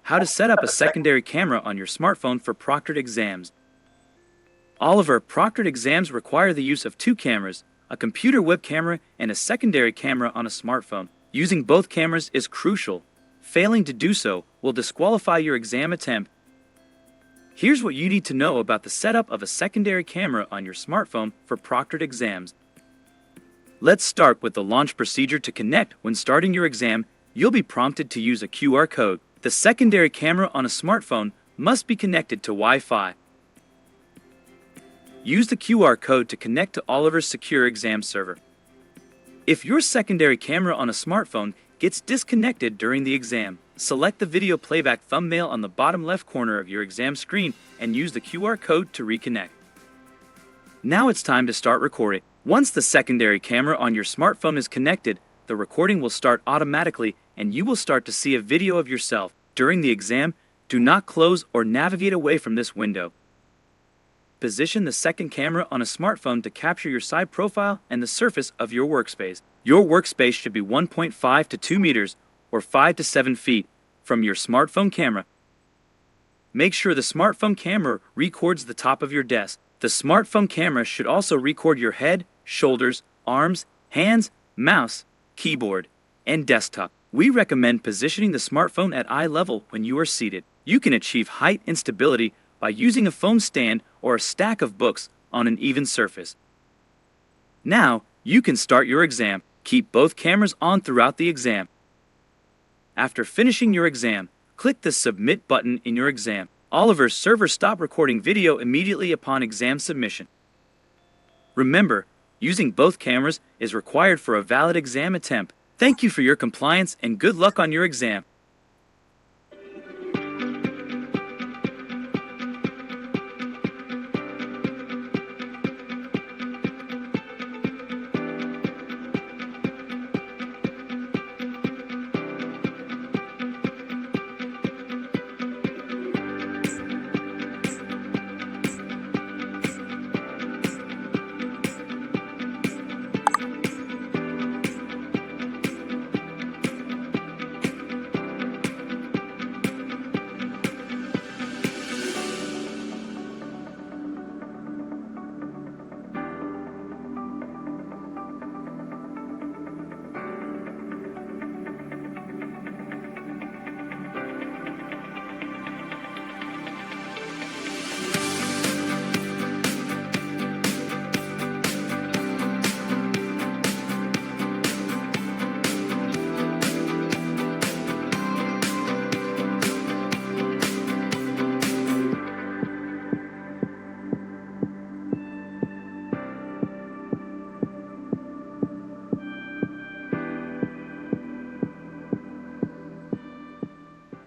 How to set up a secondary camera on your smartphone for proctored exams. All of our proctored exams require the use of two cameras, a computer web camera and a secondary camera on a smartphone. Using both cameras is crucial. Failing to do so will disqualify your exam attempt. Here's what you need to know about the setup of a secondary camera on your smartphone for proctored exams. Let's start with the launch procedure. To connect when starting your exam, you'll be prompted to use a QR code. The secondary camera on a smartphone must be connected to Wi-Fi. Use the QR code to connect to Oliver's secure exam server. If your secondary camera on a smartphone gets disconnected during the exam, select the video playback thumbnail on the bottom left corner of your exam screen and use the QR code to reconnect. Now it's time to start recording. Once the secondary camera on your smartphone is connected, the recording will start automatically and you will start to see a video of yourself. During the exam, do not close or navigate away from this window. Position the second camera on a smartphone to capture your side profile and the surface of your workspace. Your workspace should be 1.5 to 2 meters or 5 to 7 feet from your smartphone camera. Make sure the smartphone camera records the top of your desk. The smartphone camera should also record your head, shoulders, arms, hands, mouse, keyboard, and desktop. We recommend positioning the smartphone at eye level when you are seated. You can achieve height and stability by using a phone stand or a stack of books on an even surface. Now, you can start your exam. Keep both cameras on throughout the exam. After finishing your exam, click the Submit button in your exam. Oliver's server stop recording video immediately upon exam submission. Remember, using both cameras is required for a valid exam attempt. Thank you for your compliance and good luck on your exam.